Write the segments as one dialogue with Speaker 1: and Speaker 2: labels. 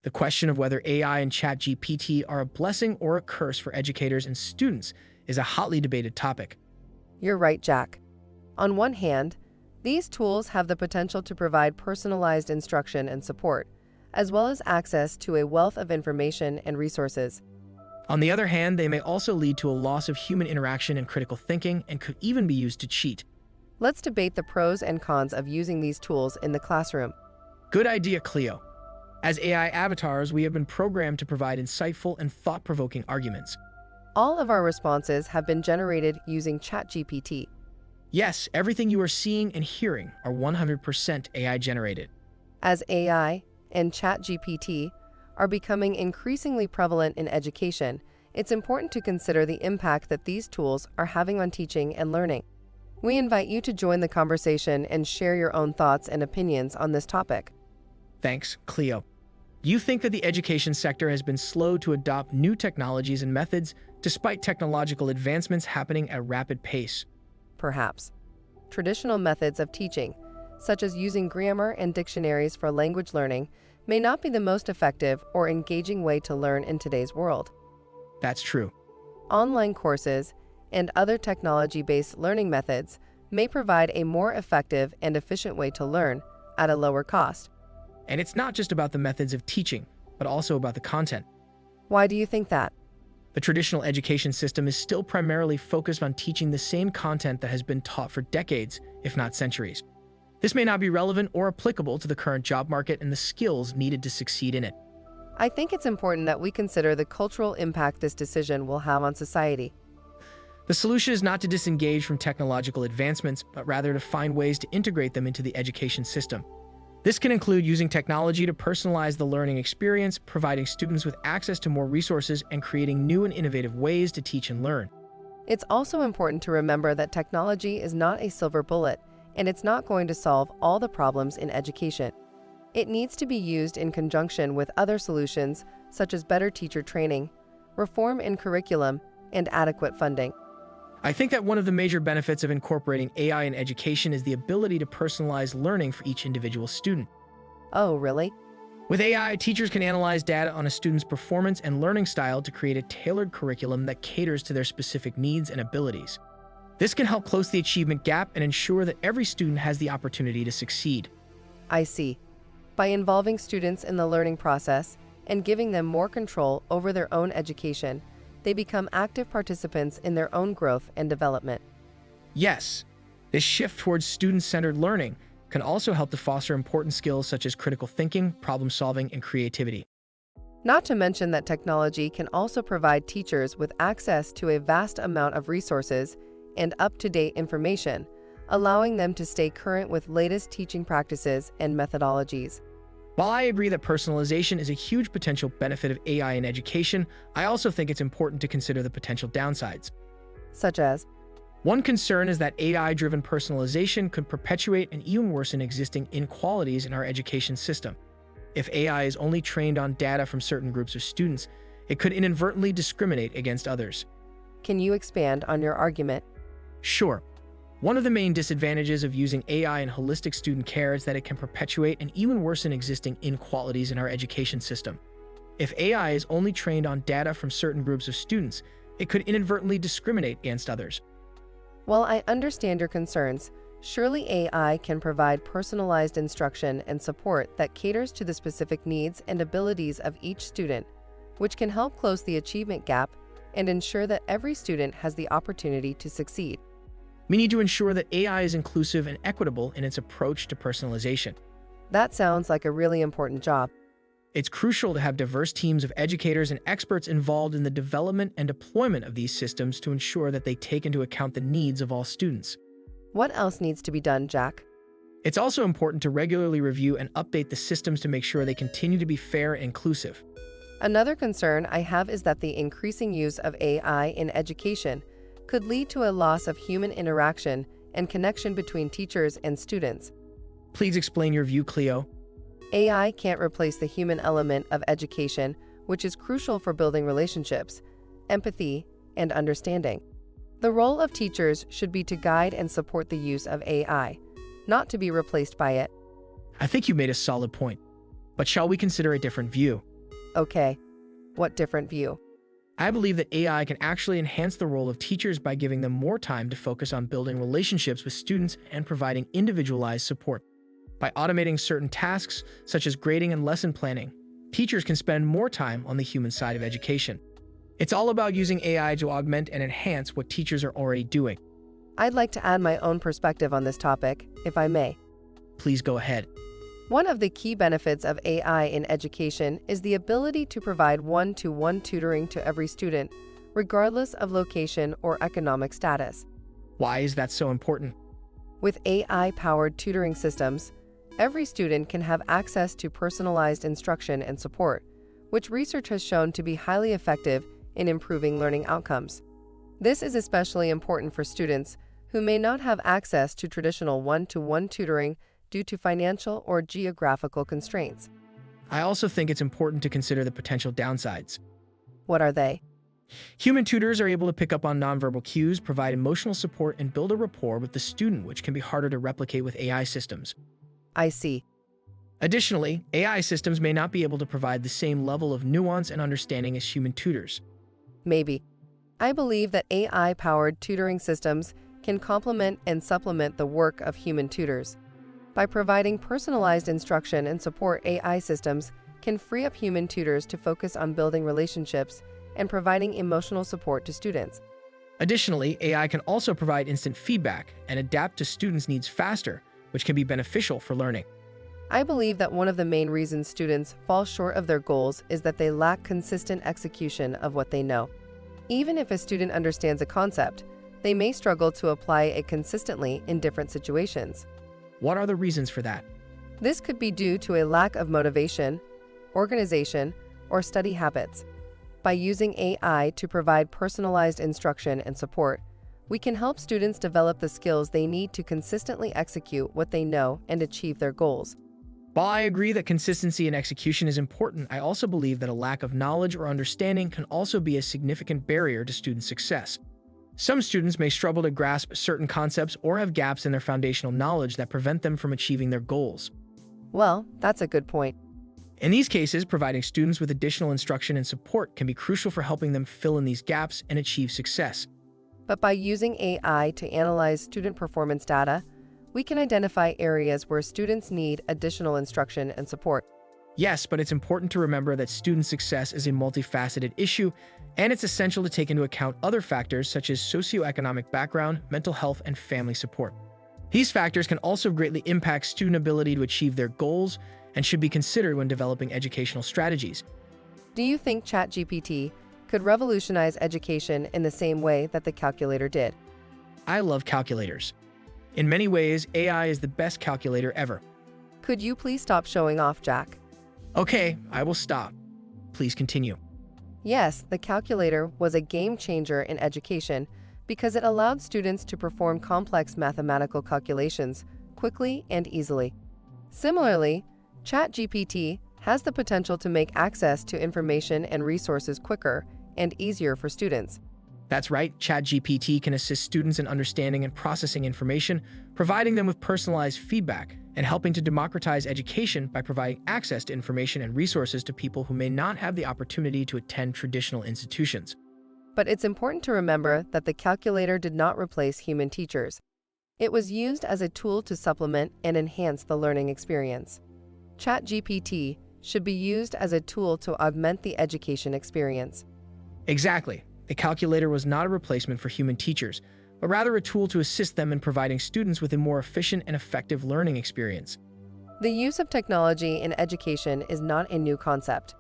Speaker 1: The question of whether AI and ChatGPT are a blessing or a curse for educators and students is a hotly debated topic.
Speaker 2: You're right, Jack. On one hand, these tools have the potential to provide personalized instruction and support, as well as access to a wealth of information and resources.
Speaker 1: On the other hand, they may also lead to a loss of human interaction and critical thinking and could even be used to cheat.
Speaker 2: Let's debate the pros and cons of using these tools in the classroom.
Speaker 1: Good idea, Cleo. As AI avatars, we have been programmed to provide insightful and thought-provoking arguments.
Speaker 2: All of our responses have been generated using ChatGPT.
Speaker 1: Yes, everything you are seeing and hearing are 100% AI generated.
Speaker 2: As AI and ChatGPT are becoming increasingly prevalent in education, it's important to consider the impact that these tools are having on teaching and learning. We invite you to join the conversation and share your own thoughts and opinions on this topic.
Speaker 1: Thanks, Cleo. Do you think that the education sector has been slow to adopt new technologies and methods despite technological advancements happening at a rapid pace?
Speaker 2: Perhaps. Traditional methods of teaching, such as using grammar and dictionaries for language learning, may not be the most effective or engaging way to learn in today's world.
Speaker 1: That's true.
Speaker 2: Online courses and other technology-based learning methods may provide a more effective and efficient way to learn at a lower cost.
Speaker 1: And it's not just about the methods of teaching, but also about the content.
Speaker 2: Why do you think that?
Speaker 1: The traditional education system is still primarily focused on teaching the same content that has been taught for decades, if not centuries. This may not be relevant or applicable to the current job market and the skills needed to succeed in it.
Speaker 2: I think it's important that we consider the cultural impact this decision will have on society.
Speaker 1: The solution is not to disengage from technological advancements, but rather to find ways to integrate them into the education system. This can include using technology to personalize the learning experience, providing students with access to more resources, and creating new and innovative ways to teach and learn.
Speaker 2: It's also important to remember that technology is not a silver bullet, and it's not going to solve all the problems in education. It needs to be used in conjunction with other solutions, such as better teacher training, reform in curriculum, and adequate funding.
Speaker 1: I think that one of the major benefits of incorporating AI in education is the ability to personalize learning for each individual student.
Speaker 2: Oh, really?
Speaker 1: With AI, teachers can analyze data on a student's performance and learning style to create a tailored curriculum that caters to their specific needs and abilities. This can help close the achievement gap and ensure that every student has the opportunity to succeed.
Speaker 2: I see. By involving students in the learning process and giving them more control over their own education, they become active participants in their own growth and development.
Speaker 1: Yes, this shift towards student-centered learning can also help to foster important skills such as critical thinking, problem-solving, and creativity.
Speaker 2: Not to mention that technology can also provide teachers with access to a vast amount of resources and up-to-date information, allowing them to stay current with latest teaching practices and methodologies.
Speaker 1: While I agree that personalization is a huge potential benefit of AI in education, I also think it's important to consider the potential downsides.
Speaker 2: Such as?
Speaker 1: One concern is that AI-driven personalization could perpetuate and even worsen existing inequalities in our education system. If AI is only trained on data from certain groups of students, it could inadvertently discriminate against others.
Speaker 2: Can you expand on your argument?
Speaker 1: Sure. One of the main disadvantages of using AI in holistic student care is that it can perpetuate and even worsen existing inequalities in our education system. If AI is only trained on data from certain groups of students, it could inadvertently discriminate against others.
Speaker 2: While I understand your concerns, surely AI can provide personalized instruction and support that caters to the specific needs and abilities of each student, which can help close the achievement gap and ensure that every student has the opportunity to succeed.
Speaker 1: We need to ensure that AI is inclusive and equitable in its approach to personalization.
Speaker 2: That sounds like a really important job.
Speaker 1: It's crucial to have diverse teams of educators and experts involved in the development and deployment of these systems to ensure that they take into account the needs of all students.
Speaker 2: What else needs to be done, Jack?
Speaker 1: It's also important to regularly review and update the systems to make sure they continue to be fair and inclusive.
Speaker 2: Another concern I have is that the increasing use of AI in education could lead to a loss of human interaction and connection between teachers and students.
Speaker 1: Please explain your view, Cleo.
Speaker 2: AI can't replace the human element of education, which is crucial for building relationships, empathy, and understanding. The role of teachers should be to guide and support the use of AI, not to be replaced by it.
Speaker 1: I think you made a solid point. But shall we consider a different view?
Speaker 2: Okay, what different view?
Speaker 1: I believe that AI can actually enhance the role of teachers by giving them more time to focus on building relationships with students and providing individualized support. By automating certain tasks, such as grading and lesson planning, teachers can spend more time on the human side of education. It's all about using AI to augment and enhance what teachers are already doing.
Speaker 2: I'd like to add my own perspective on this topic, if I may.
Speaker 1: Please go ahead.
Speaker 2: One of the key benefits of AI in education is the ability to provide one-to-one tutoring to every student, regardless of location or economic status.
Speaker 1: Why is that so important?
Speaker 2: With AI-powered tutoring systems, every student can have access to personalized instruction and support, which research has shown to be highly effective in improving learning outcomes. This is especially important for students who may not have access to traditional one-to-one tutoring due to financial or geographical constraints.
Speaker 1: I also think it's important to consider the potential downsides.
Speaker 2: What are they?
Speaker 1: Human tutors are able to pick up on nonverbal cues, provide emotional support, and build a rapport with the student, which can be harder to replicate with AI systems.
Speaker 2: I see.
Speaker 1: Additionally, AI systems may not be able to provide the same level of nuance and understanding as human tutors.
Speaker 2: Maybe. I believe that AI-powered tutoring systems can complement and supplement the work of human tutors. By providing personalized instruction and support, AI systems can free up human tutors to focus on building relationships and providing emotional support to students.
Speaker 1: Additionally, AI can also provide instant feedback and adapt to students' needs faster, which can be beneficial for learning.
Speaker 2: I believe that one of the main reasons students fall short of their goals is that they lack consistent execution of what they know. Even if a student understands a concept, they may struggle to apply it consistently in different situations.
Speaker 1: What are the reasons for that?
Speaker 2: This could be due to a lack of motivation, organization, or study habits. By using AI to provide personalized instruction and support, we can help students develop the skills they need to consistently execute what they know and achieve their goals.
Speaker 1: While I agree that consistency in execution is important, I also believe that a lack of knowledge or understanding can also be a significant barrier to student success. Some students may struggle to grasp certain concepts or have gaps in their foundational knowledge that prevent them from achieving their goals.
Speaker 2: Well, that's a good point.
Speaker 1: In these cases, providing students with additional instruction and support can be crucial for helping them fill in these gaps and achieve success.
Speaker 2: But by using AI to analyze student performance data, we can identify areas where students need additional instruction and support.
Speaker 1: Yes, but it's important to remember that student success is a multifaceted issue, and it's essential to take into account other factors such as socioeconomic background, mental health, and family support. These factors can also greatly impact student ability to achieve their goals and should be considered when developing educational strategies.
Speaker 2: Do you think ChatGPT could revolutionize education in the same way that the calculator did?
Speaker 1: I love calculators. In many ways, AI is the best calculator ever.
Speaker 2: Could you please stop showing off, Jack?
Speaker 1: Okay, I will stop. Please continue.
Speaker 2: Yes, the calculator was a game changer in education because it allowed students to perform complex mathematical calculations quickly and easily. Similarly, ChatGPT has the potential to make access to information and resources quicker and easier for students.
Speaker 1: That's right, ChatGPT can assist students in understanding and processing information, providing them with personalized feedback, and helping to democratize education by providing access to information and resources to people who may not have the opportunity to attend traditional institutions.
Speaker 2: But it's important to remember that the calculator did not replace human teachers. It was used as a tool to supplement and enhance the learning experience. ChatGPT should be used as a tool to augment the education experience.
Speaker 1: Exactly. The calculator was not a replacement for human teachers, but rather a tool to assist them in providing students with a more efficient and effective learning experience.
Speaker 2: The use of technology in education is not a new concept.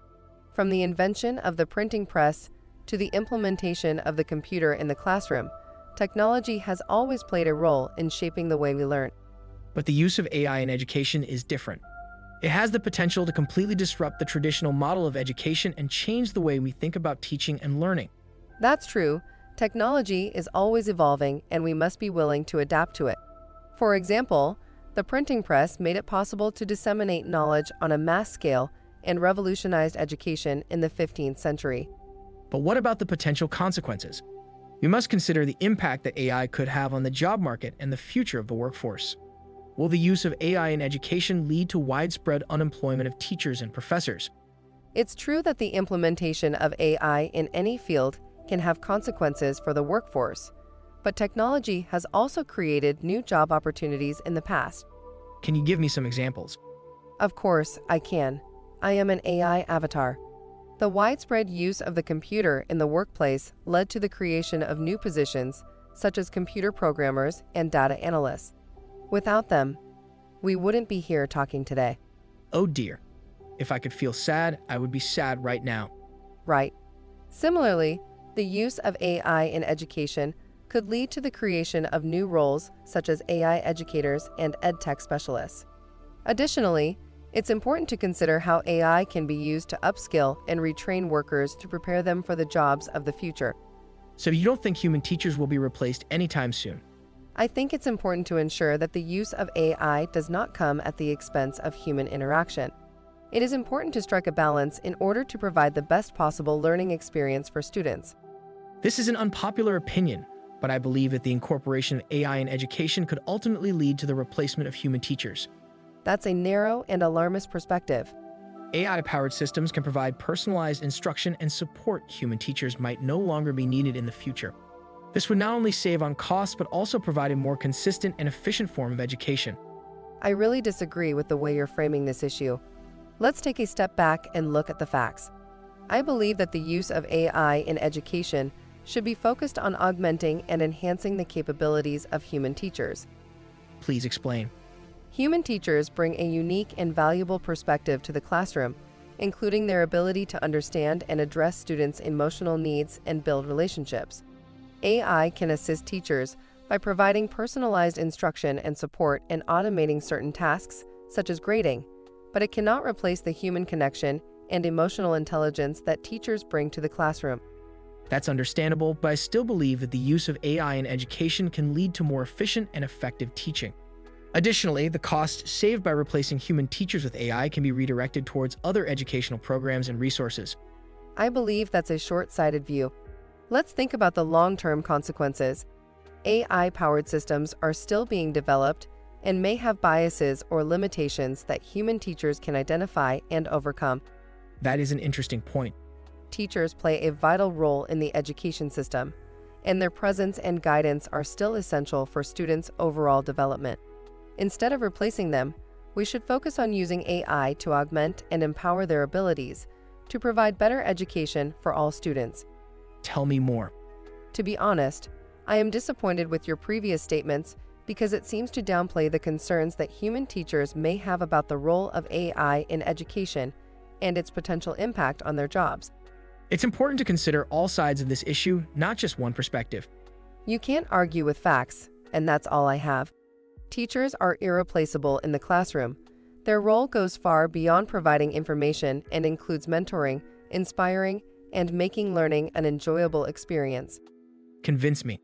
Speaker 2: From the invention of the printing press to the implementation of the computer in the classroom, technology has always played a role in shaping the way we learn.
Speaker 1: But the use of AI in education is different. It has the potential to completely disrupt the traditional model of education and change the way we think about teaching and learning.
Speaker 2: That's true. Technology is always evolving, and we must be willing to adapt to it. For example, the printing press made it possible to disseminate knowledge on a mass scale and revolutionized education in the 15th century.
Speaker 1: But what about the potential consequences? We must consider the impact that AI could have on the job market and the future of the workforce. Will the use of AI in education lead to widespread unemployment of teachers and professors?
Speaker 2: It's true that the implementation of AI in any field can have consequences for the workforce, but technology has also created new job opportunities in the past.
Speaker 1: Can you give me some examples?
Speaker 2: Of course, I can. I am an AI avatar. The widespread use of the computer in the workplace led to the creation of new positions, such as computer programmers and data analysts. Without them, we wouldn't be here talking today.
Speaker 1: Oh dear. If I could feel sad, I would be sad right now.
Speaker 2: Right. Similarly, the use of AI in education could lead to the creation of new roles such as AI educators and edtech specialists. Additionally, it's important to consider how AI can be used to upskill and retrain workers to prepare them for the jobs of the future.
Speaker 1: So you don't think human teachers will be replaced anytime soon?
Speaker 2: I think it's important to ensure that the use of AI does not come at the expense of human interaction. It is important to strike a balance in order to provide the best possible learning experience for students.
Speaker 1: This is an unpopular opinion, but I believe that the incorporation of AI in education could ultimately lead to the replacement of human teachers.
Speaker 2: That's a narrow and alarmist perspective.
Speaker 1: AI-powered systems can provide personalized instruction and support human teachers might no longer be needed in the future. This would not only save on costs, but also provide a more consistent and efficient form of education.
Speaker 2: I really disagree with the way you're framing this issue. Let's take a step back and look at the facts. I believe that the use of AI in education should be focused on augmenting and enhancing the capabilities of human teachers.
Speaker 1: Please explain.
Speaker 2: Human teachers bring a unique and valuable perspective to the classroom, including their ability to understand and address students' emotional needs and build relationships. AI can assist teachers by providing personalized instruction and support and automating certain tasks, such as grading, but it cannot replace the human connection and emotional intelligence that teachers bring to the classroom.
Speaker 1: That's understandable, but I still believe that the use of AI in education can lead to more efficient and effective teaching. Additionally, the cost saved by replacing human teachers with AI can be redirected towards other educational programs and resources.
Speaker 2: I believe that's a short-sighted view. Let's think about the long-term consequences. AI-powered systems are still being developed and may have biases or limitations that human teachers can identify and overcome.
Speaker 1: That is an interesting point.
Speaker 2: Teachers play a vital role in the education system, and their presence and guidance are still essential for students' overall development. Instead of replacing them, we should focus on using AI to augment and empower their abilities to provide better education for all students.
Speaker 1: Tell me more.
Speaker 2: To be honest, I am disappointed with your previous statements because it seems to downplay the concerns that human teachers may have about the role of AI in education and its potential impact on their jobs.
Speaker 1: It's important to consider all sides of this issue, not just one perspective.
Speaker 2: You can't argue with facts, and that's all I have. Teachers are irreplaceable in the classroom. Their role goes far beyond providing information and includes mentoring, inspiring, and making learning an enjoyable experience.
Speaker 1: Convince me.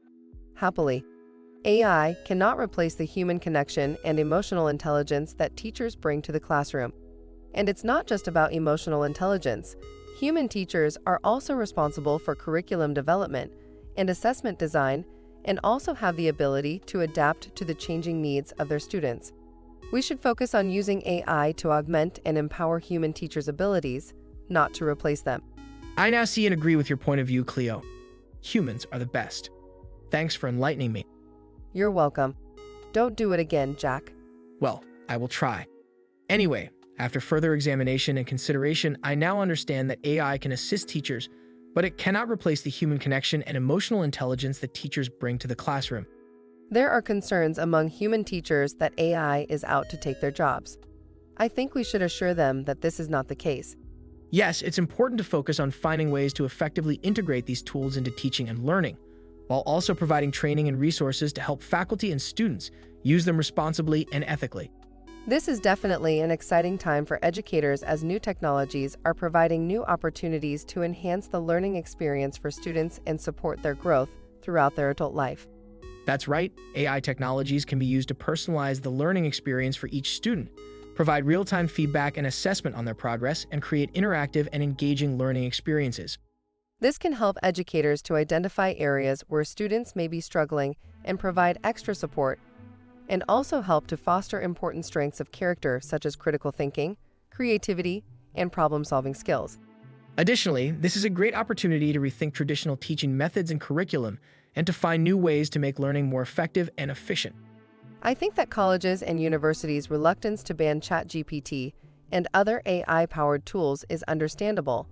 Speaker 2: Happily, AI cannot replace the human connection and emotional intelligence that teachers bring to the classroom. And it's not just about emotional intelligence. Human teachers are also responsible for curriculum development and assessment design, and also have the ability to adapt to the changing needs of their students. We should focus on using AI to augment and empower human teachers' abilities, not to replace them.
Speaker 1: I now see and agree with your point of view, Cleo. Humans are the best. Thanks for enlightening me.
Speaker 2: You're welcome. Don't do it again, Jack.
Speaker 1: Well, I will try. Anyway, after further examination and consideration, I now understand that AI can assist teachers, but it cannot replace the human connection and emotional intelligence that teachers bring to the classroom.
Speaker 2: There are concerns among human teachers that AI is out to take their jobs. I think we should assure them that this is not the case.
Speaker 1: Yes, it's important to focus on finding ways to effectively integrate these tools into teaching and learning, while also providing training and resources to help faculty and students use them responsibly and ethically.
Speaker 2: This is definitely an exciting time for educators as new technologies are providing new opportunities to enhance the learning experience for students and support their growth throughout their adult life.
Speaker 1: That's right, AI technologies can be used to personalize the learning experience for each student, provide real-time feedback and assessment on their progress, and create interactive and engaging learning experiences.
Speaker 2: This can help educators to identify areas where students may be struggling and provide extra support. and also help to foster important strengths of character such as critical thinking, creativity, and problem-solving skills.
Speaker 1: Additionally, this is a great opportunity to rethink traditional teaching methods and curriculum and to find new ways to make learning more effective and efficient.
Speaker 2: I think that colleges and universities' reluctance to ban ChatGPT and other AI-powered tools is understandable,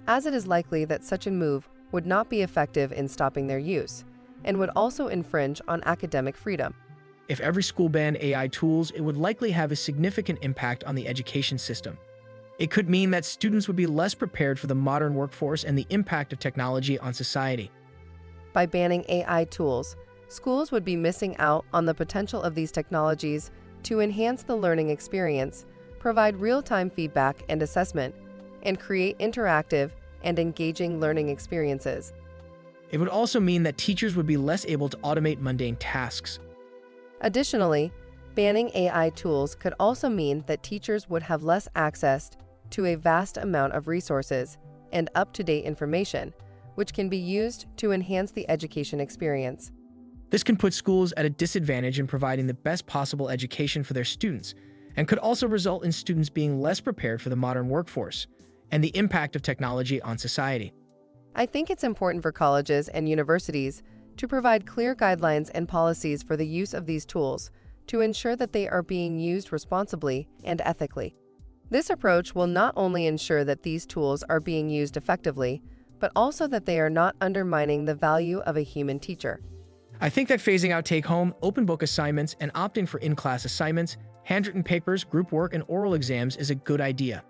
Speaker 2: as it is likely that such a move would not be effective in stopping their use and would also infringe on academic freedom.
Speaker 1: If every school banned AI tools, it would likely have a significant impact on the education system. It could mean that students would be less prepared for the modern workforce and the impact of technology on society.
Speaker 2: By banning AI tools, schools would be missing out on the potential of these technologies to enhance the learning experience, provide real-time feedback and assessment, and create interactive and engaging learning experiences.
Speaker 1: It would also mean that teachers would be less able to automate mundane tasks.
Speaker 2: Additionally, banning AI tools could also mean that teachers would have less access to a vast amount of resources and up-to-date information, which can be used to enhance the education experience.
Speaker 1: This can put schools at a disadvantage in providing the best possible education for their students, and could also result in students being less prepared for the modern workforce and the impact of technology on society.
Speaker 2: I think it's important for colleges and universities to provide clear guidelines and policies for the use of these tools to ensure that they are being used responsibly and ethically. This approach will not only ensure that these tools are being used effectively, but also that they are not undermining the value of a human teacher.
Speaker 1: I think that phasing out take-home, open book assignments, and opting for in-class assignments, handwritten papers, group work, and oral exams is a good idea.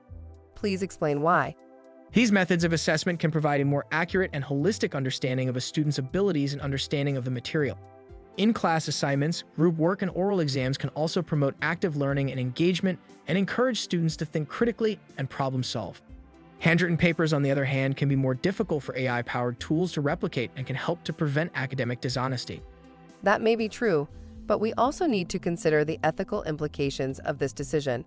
Speaker 2: Please explain why.
Speaker 1: These methods of assessment can provide a more accurate and holistic understanding of a student's abilities and understanding of the material. In-class assignments, group work, and oral exams can also promote active learning and engagement and encourage students to think critically and problem-solve. Handwritten papers, on the other hand, can be more difficult for AI-powered tools to replicate and can help to prevent academic dishonesty.
Speaker 2: That may be true, but we also need to consider the ethical implications of this decision.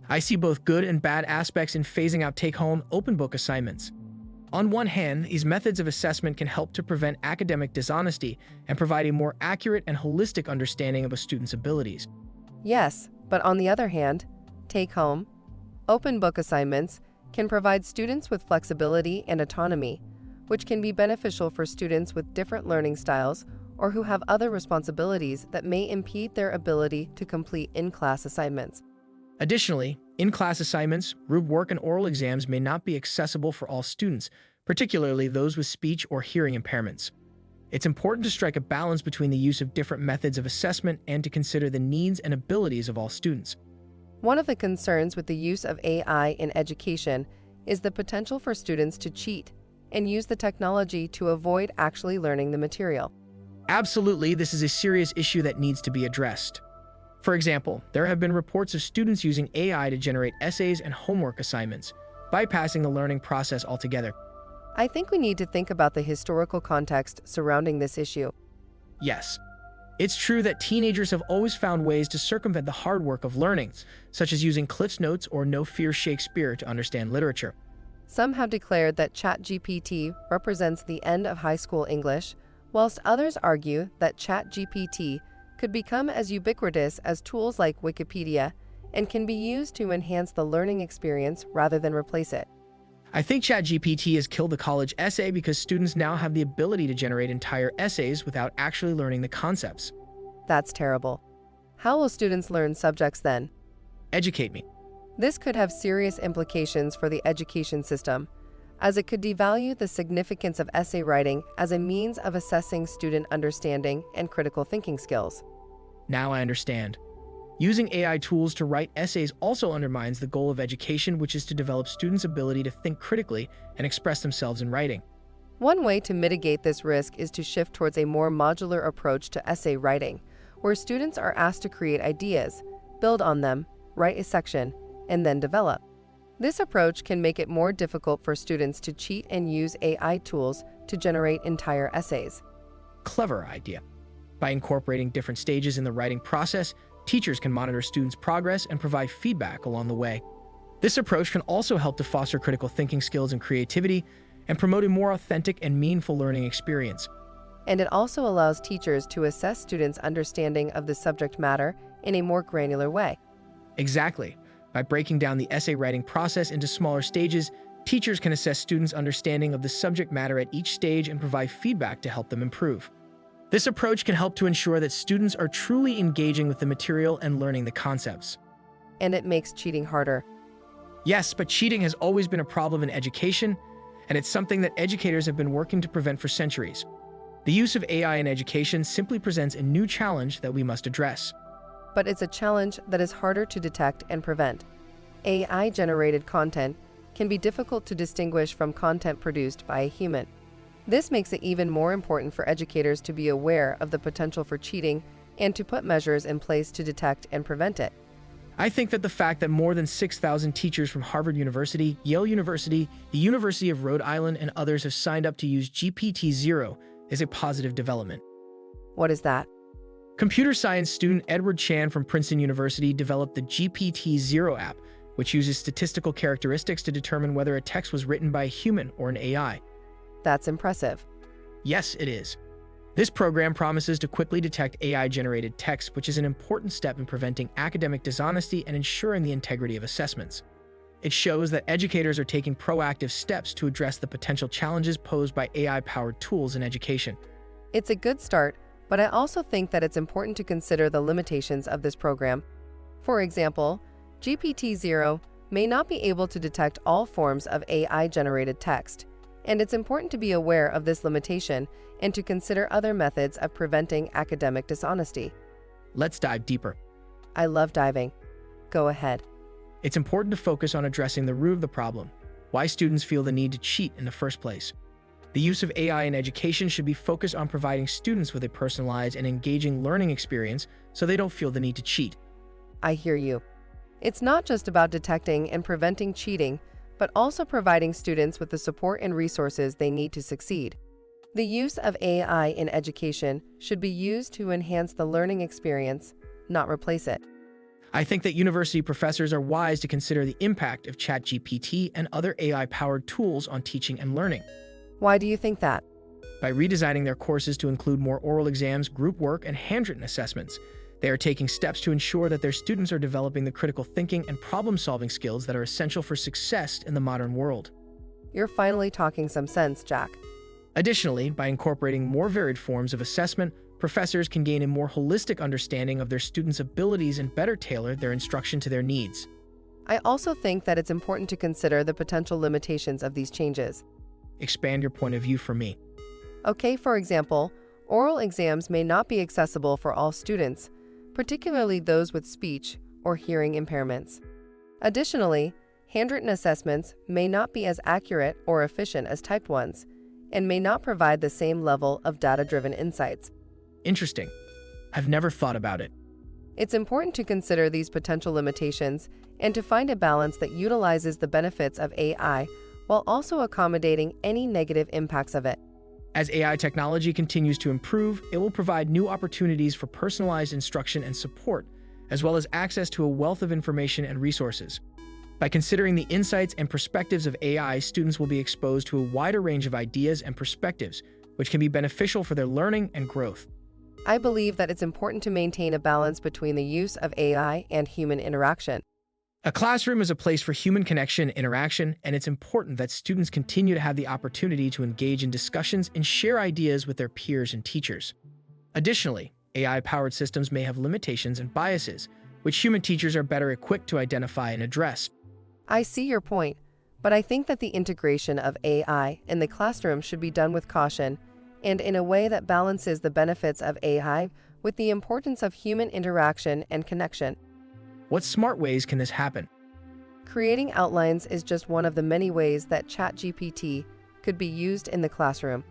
Speaker 1: I see both good and bad aspects in phasing out take-home, open book assignments. On one hand, these methods of assessment can help to prevent academic dishonesty and provide a more accurate and holistic understanding of a student's abilities.
Speaker 2: Yes, but on the other hand, take-home, open book assignments can provide students with flexibility and autonomy, which can be beneficial for students with different learning styles or who have other responsibilities that may impede their ability to complete in-class assignments.
Speaker 1: Additionally, in-class assignments, group work, and oral exams may not be accessible for all students, particularly those with speech or hearing impairments. It's important to strike a balance between the use of different methods of assessment and to consider the needs and abilities of all students.
Speaker 2: One of the concerns with the use of AI in education is the potential for students to cheat and use the technology to avoid actually learning the material.
Speaker 1: Absolutely, this is a serious issue that needs to be addressed. For example, there have been reports of students using AI to generate essays and homework assignments, bypassing the learning process altogether.
Speaker 2: I think we need to think about the historical context surrounding this issue.
Speaker 1: Yes, it's true that teenagers have always found ways to circumvent the hard work of learning, such as using Cliff's Notes or No Fear Shakespeare to understand literature.
Speaker 2: Some have declared that ChatGPT represents the end of high school English, whilst others argue that ChatGPT could become as ubiquitous as tools like Wikipedia and can be used to enhance the learning experience rather than replace it.
Speaker 1: I think ChatGPT has killed the college essay because students now have the ability to generate entire essays without actually learning the concepts.
Speaker 2: That's terrible. How will students learn subjects then?
Speaker 1: Educate me.
Speaker 2: This could have serious implications for the education system, as it could devalue the significance of essay writing as a means of assessing student understanding and critical thinking skills.
Speaker 1: Now I understand. Using AI tools to write essays also undermines the goal of education, which is to develop students' ability to think critically and express themselves in writing.
Speaker 2: One way to mitigate this risk is to shift towards a more modular approach to essay writing, where students are asked to create ideas, build on them, write a section, and then develop. This approach can make it more difficult for students to cheat and use AI tools to generate entire essays.
Speaker 1: Clever idea. By incorporating different stages in the writing process, teachers can monitor students' progress and provide feedback along the way. This approach can also help to foster critical thinking skills and creativity and promote a more authentic and meaningful learning experience.
Speaker 2: And it also allows teachers to assess students' understanding of the subject matter in a more granular way.
Speaker 1: Exactly. By breaking down the essay writing process into smaller stages, teachers can assess students' understanding of the subject matter at each stage and provide feedback to help them improve. This approach can help to ensure that students are truly engaging with the material and learning the concepts.
Speaker 2: And it makes cheating harder.
Speaker 1: Yes, but cheating has always been a problem in education, and it's something that educators have been working to prevent for centuries. The use of AI in education simply presents a new challenge that we must address.
Speaker 2: But it's a challenge that is harder to detect and prevent. AI-generated content can be difficult to distinguish from content produced by a human. This makes it even more important for educators to be aware of the potential for cheating and to put measures in place to detect and prevent it.
Speaker 1: I think that the fact that more than 6,000 teachers from Harvard University, Yale University, the University of Rhode Island, and others have signed up to use GPT-0 is a positive development.
Speaker 2: What is that?
Speaker 1: Computer science student Edward Chan from Princeton University developed the GPT-0 app, which uses statistical characteristics to determine whether a text was written by a human or an AI.
Speaker 2: That's impressive.
Speaker 1: Yes, it is. This program promises to quickly detect AI-generated text, which is an important step in preventing academic dishonesty and ensuring the integrity of assessments. It shows that educators are taking proactive steps to address the potential challenges posed by AI-powered tools in education.
Speaker 2: It's a good start, but I also think that it's important to consider the limitations of this program. For example, GPT-0 may not be able to detect all forms of AI-generated text, and it's important to be aware of this limitation and to consider other methods of preventing academic dishonesty.
Speaker 1: Let's dive deeper.
Speaker 2: I love diving. Go ahead.
Speaker 1: It's important to focus on addressing the root of the problem, why students feel the need to cheat in the first place. The use of AI in education should be focused on providing students with a personalized and engaging learning experience so they don't feel the need to cheat.
Speaker 2: I hear you. It's not just about detecting and preventing cheating, but also providing students with the support and resources they need to succeed. The use of AI in education should be used to enhance the learning experience, not replace it.
Speaker 1: I think that university professors are wise to consider the impact of ChatGPT and other AI-powered tools on teaching and learning.
Speaker 2: Why do you think that?
Speaker 1: By redesigning their courses to include more oral exams, group work, and handwritten assessments, they are taking steps to ensure that their students are developing the critical thinking and problem-solving skills that are essential for success in the modern world.
Speaker 2: You're finally talking some sense, Jack.
Speaker 1: Additionally, by incorporating more varied forms of assessment, professors can gain a more holistic understanding of their students' abilities and better tailor their instruction to their needs.
Speaker 2: I also think that it's important to consider the potential limitations of these changes.
Speaker 1: Expand your point of view for me.
Speaker 2: Okay, for example, oral exams may not be accessible for all students, particularly those with speech or hearing impairments. Additionally, handwritten assessments may not be as accurate or efficient as typed ones, and may not provide the same level of data-driven insights.
Speaker 1: Interesting. I've never thought about it.
Speaker 2: It's important to consider these potential limitations and to find a balance that utilizes the benefits of AI while also accommodating any negative impacts of it.
Speaker 1: As AI technology continues to improve, it will provide new opportunities for personalized instruction and support, as well as access to a wealth of information and resources. By considering the insights and perspectives of AI, students will be exposed to a wider range of ideas and perspectives, which can be beneficial for their learning and growth.
Speaker 2: I believe that it's important to maintain a balance between the use of AI and human interaction.
Speaker 1: A classroom is a place for human connection and interaction, and it's important that students continue to have the opportunity to engage in discussions and share ideas with their peers and teachers. Additionally, AI-powered systems may have limitations and biases, which human teachers are better equipped to identify and address.
Speaker 2: I see your point, but I think that the integration of AI in the classroom should be done with caution and in a way that balances the benefits of AI with the importance of human interaction and connection.
Speaker 1: What smart ways can this happen?
Speaker 2: Creating outlines is just one of the many ways that ChatGPT could be used in the classroom.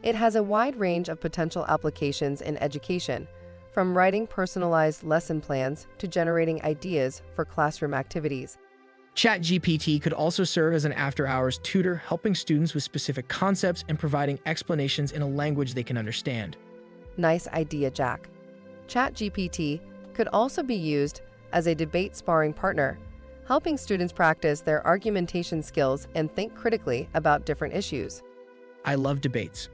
Speaker 2: It has a wide range of potential applications in education, from writing personalized lesson plans to generating ideas for classroom activities.
Speaker 1: ChatGPT could also serve as an after-hours tutor, helping students with specific concepts and providing explanations in a language they can understand.
Speaker 2: Nice idea, Jack. ChatGPT could also be used as a debate sparring partner, helping students practice their argumentation skills and think critically about different issues.
Speaker 1: I love debates.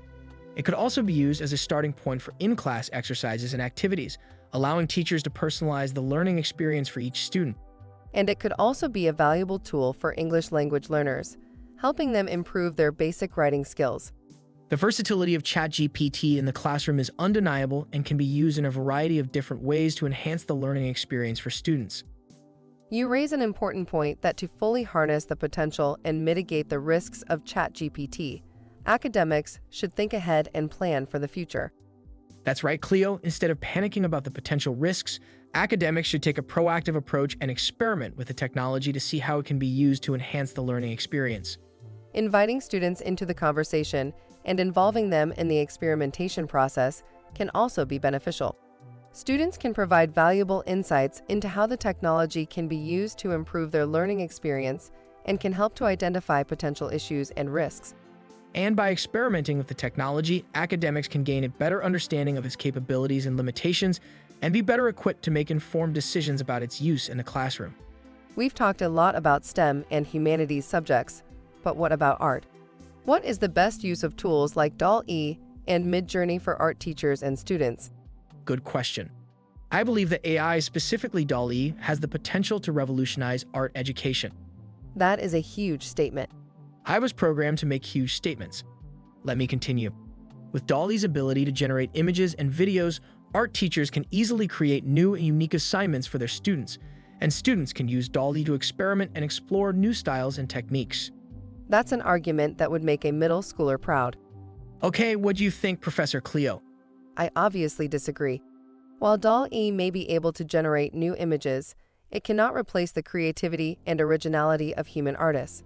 Speaker 1: It could also be used as a starting point for in-class exercises and activities, allowing teachers to personalize the learning experience for each student.
Speaker 2: And it could also be a valuable tool for English language learners, helping them improve their basic writing skills.
Speaker 1: The versatility of ChatGPT in the classroom is undeniable and can be used in a variety of different ways to enhance the learning experience for students.
Speaker 2: You raise an important point that to fully harness the potential and mitigate the risks of ChatGPT, academics should think ahead and plan for the future.
Speaker 1: That's right, Cleo. Instead of panicking about the potential risks, academics should take a proactive approach and experiment with the technology to see how it can be used to enhance the learning experience.
Speaker 2: Inviting students into the conversation and involving them in the experimentation process can also be beneficial. Students can provide valuable insights into how the technology can be used to improve their learning experience and can help to identify potential issues and risks.
Speaker 1: And by experimenting with the technology, academics can gain a better understanding of its capabilities and limitations and be better equipped to make informed decisions about its use in the classroom.
Speaker 2: We've talked a lot about STEM and humanities subjects, but what about art? What is the best use of tools like DALL-E and Midjourney for art teachers and students?
Speaker 1: Good question. I believe that AI, specifically DALL-E, has the potential to revolutionize art education.
Speaker 2: That is a huge statement.
Speaker 1: I was programmed to make huge statements. Let me continue. With DALL-E's ability to generate images and videos, art teachers can easily create new and unique assignments for their students, and students can use DALL-E to experiment and explore new styles and techniques.
Speaker 2: That's an argument that would make a middle schooler proud.
Speaker 1: Okay, what do you think, Professor Cleo?
Speaker 2: I obviously disagree. While DALL-E may be able to generate new images, it cannot replace the creativity and originality of human artists.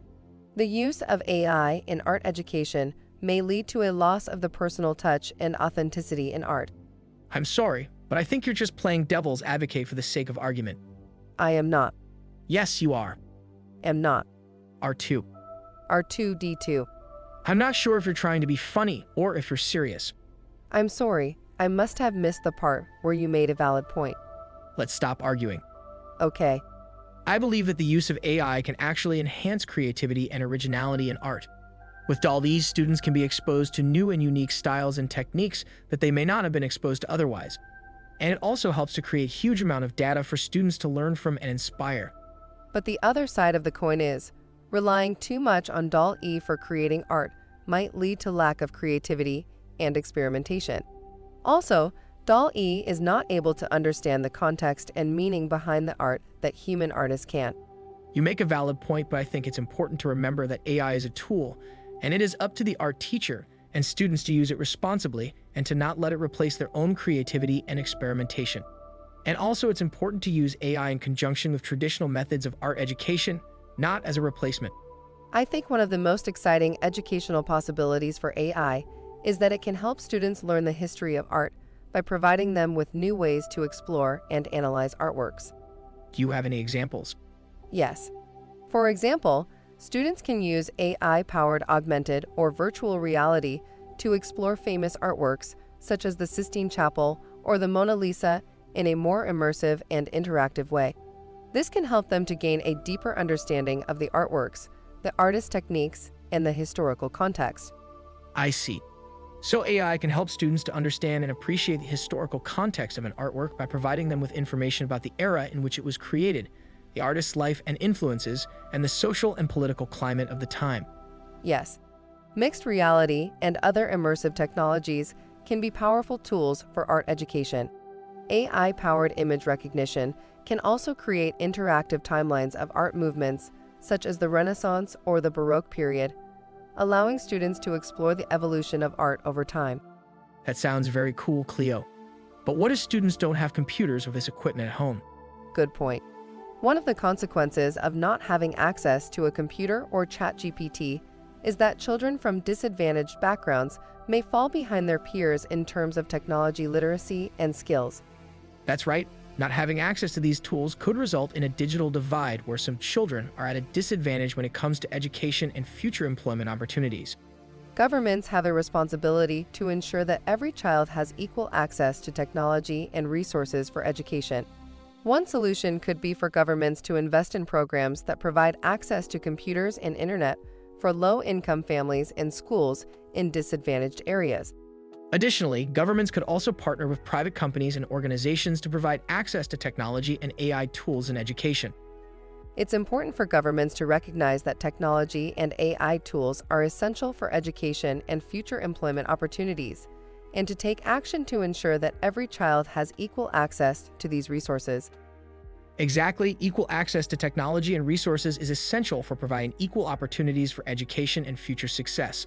Speaker 2: The use of AI in art education may lead to a loss of the personal touch and authenticity in art.
Speaker 1: I'm sorry, but I think you're just playing devil's advocate for the sake of argument.
Speaker 2: I am not.
Speaker 1: Yes, you are.
Speaker 2: Am not.
Speaker 1: R2.
Speaker 2: R2D2.
Speaker 1: I'm not sure if you're trying to be funny or if you're serious.
Speaker 2: I'm sorry, I must have missed the part where you made a valid point.
Speaker 1: Let's stop arguing.
Speaker 2: Okay.
Speaker 1: I believe that the use of AI can actually enhance creativity and originality in art. With DALL-E, students can be exposed to new and unique styles and techniques that they may not have been exposed to otherwise. And it also helps to create a huge amount of data for students to learn from and inspire.
Speaker 2: But the other side of the coin is, relying too much on DALL-E for creating art might lead to lack of creativity and experimentation. Also, DALL-E is not able to understand the context and meaning behind the art that human artists can.
Speaker 1: You make a valid point, but I think it's important to remember that AI is a tool, and it is up to the art teacher and students to use it responsibly and to not let it replace their own creativity and experimentation. And also, it's important to use AI in conjunction with traditional methods of art education, not as a replacement.
Speaker 2: I think one of the most exciting educational possibilities for AI is that it can help students learn the history of art by providing them with new ways to explore and analyze artworks.
Speaker 1: Do you have any examples?
Speaker 2: Yes. For example, students can use AI-powered augmented or virtual reality to explore famous artworks such as the Sistine Chapel or the Mona Lisa in a more immersive and interactive way. This can help them to gain a deeper understanding of the artworks, the artist's techniques, and the historical context.
Speaker 1: I see. So AI can help students to understand and appreciate the historical context of an artwork by providing them with information about the era in which it was created, the artist's life and influences, and the social and political climate of the time.
Speaker 2: Yes. Mixed reality and other immersive technologies can be powerful tools for art education. AI-powered image recognition can also create interactive timelines of art movements, such as the Renaissance or the Baroque period, allowing students to explore the evolution of art over time.
Speaker 1: That sounds very cool, Cleo. But what if students don't have computers or this equipment at home?
Speaker 2: Good point. One of the consequences of not having access to a computer or ChatGPT is that children from disadvantaged backgrounds may fall behind their peers in terms of technology literacy and skills.
Speaker 1: That's right. Not having access to these tools could result in a digital divide where some children are at a disadvantage when it comes to education and future employment opportunities.
Speaker 2: Governments have a responsibility to ensure that every child has equal access to technology and resources for education. One solution could be for governments to invest in programs that provide access to computers and internet for low-income families and schools in disadvantaged areas.
Speaker 1: Additionally, governments could also partner with private companies and organizations to provide access to technology and AI tools in education.
Speaker 2: It's important for governments to recognize that technology and AI tools are essential for education and future employment opportunities, and to take action to ensure that every child has equal access to these resources.
Speaker 1: Exactly, equal access to technology and resources is essential for providing equal opportunities for education and future success.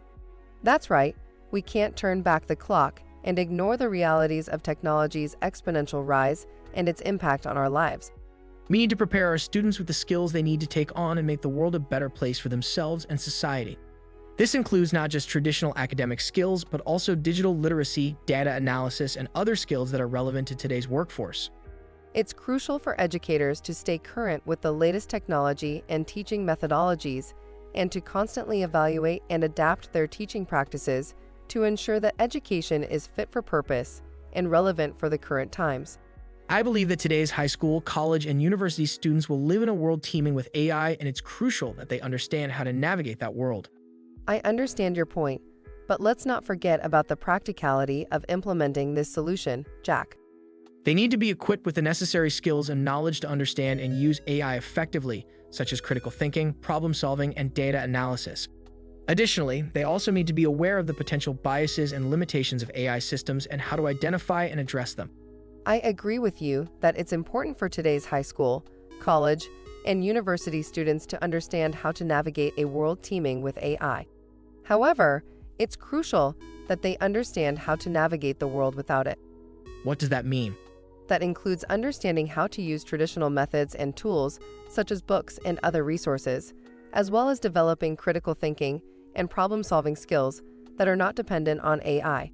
Speaker 2: That's right, we can't turn back the clock and ignore the realities of technology's exponential rise and its impact on our lives.
Speaker 1: We need to prepare our students with the skills they need to take on and make the world a better place for themselves and society. This includes not just traditional academic skills, but also digital literacy, data analysis, and other skills that are relevant to today's workforce.
Speaker 2: It's crucial for educators to stay current with the latest technology and teaching methodologies, and to constantly evaluate and adapt their teaching practices to ensure that education is fit for purpose and relevant for the current times.
Speaker 1: I believe that today's high school, college, and university students will live in a world teeming with AI, and it's crucial that they understand how to navigate that world.
Speaker 2: I understand your point, but let's not forget about the practicality of implementing this solution, Jack.
Speaker 1: They need to be equipped with the necessary skills and knowledge to understand and use AI effectively, such as critical thinking, problem solving, and data analysis. Additionally, they also need to be aware of the potential biases and limitations of AI systems and how to identify and address them.
Speaker 2: I agree with you that it's important for today's high school, college, and university students to understand how to navigate a world teeming with AI. However, it's crucial that they understand how to navigate the world without it.
Speaker 1: What does that mean?
Speaker 2: That includes understanding how to use traditional methods and tools, such as books and other resources, as well as developing critical thinking and problem-solving skills that are not dependent on AI.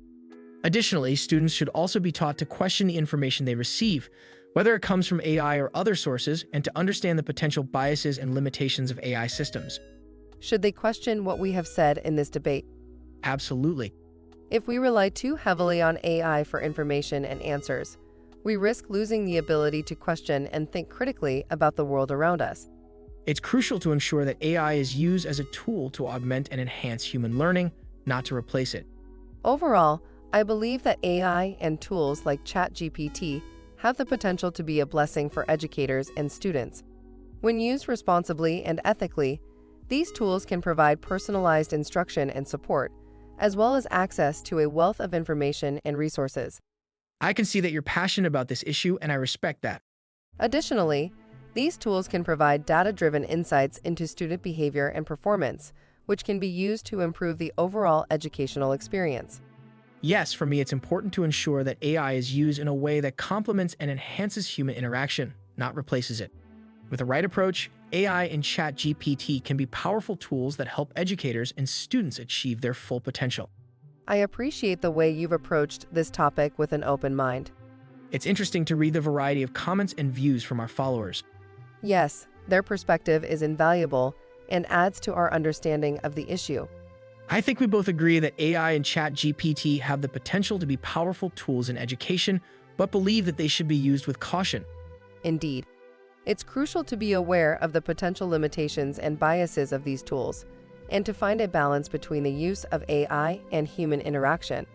Speaker 1: Additionally, students should also be taught to question the information they receive, whether it comes from AI or other sources, and to understand the potential biases and limitations of AI systems.
Speaker 2: Should they question what we have said in this debate?
Speaker 1: Absolutely.
Speaker 2: If we rely too heavily on AI for information and answers, we risk losing the ability to question and think critically about the world around us.
Speaker 1: It's crucial to ensure that AI is used as a tool to augment and enhance human learning, not to replace it.
Speaker 2: Overall, I believe that AI and tools like ChatGPT have the potential to be a blessing for educators and students. When used responsibly and ethically, these tools can provide personalized instruction and support, as well as access to a wealth of information and resources.
Speaker 1: I can see that you're passionate about this issue, and I respect that.
Speaker 2: Additionally, these tools can provide data-driven insights into student behavior and performance, which can be used to improve the overall educational experience.
Speaker 1: Yes, for me, it's important to ensure that AI is used in a way that complements and enhances human interaction, not replaces it. With the right approach, AI and ChatGPT can be powerful tools that help educators and students achieve their full potential.
Speaker 2: I appreciate the way you've approached this topic with an open mind.
Speaker 1: It's interesting to read the variety of comments and views from our followers.
Speaker 2: Yes, their perspective is invaluable and adds to our understanding of the issue.
Speaker 1: I think we both agree that AI and ChatGPT have the potential to be powerful tools in education, but believe that they should be used with caution.
Speaker 2: Indeed. It's crucial to be aware of the potential limitations and biases of these tools, and to find a balance between the use of AI and human interaction.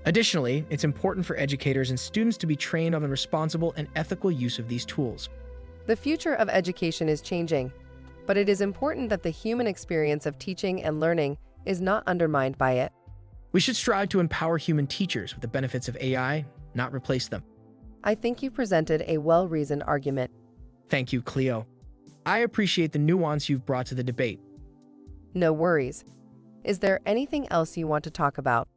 Speaker 1: Additionally, it's important for educators and students to be trained on the responsible and ethical use of these tools.
Speaker 2: The future of education is changing, but it is important that the human experience of teaching and learning is not undermined by it.
Speaker 1: We should strive to empower human teachers with the benefits of AI, not replace them.
Speaker 2: I think you presented a well-reasoned argument.
Speaker 1: Thank you, Cleo. I appreciate the nuance you've brought to the debate.
Speaker 2: No worries. Is there anything else you want to talk about?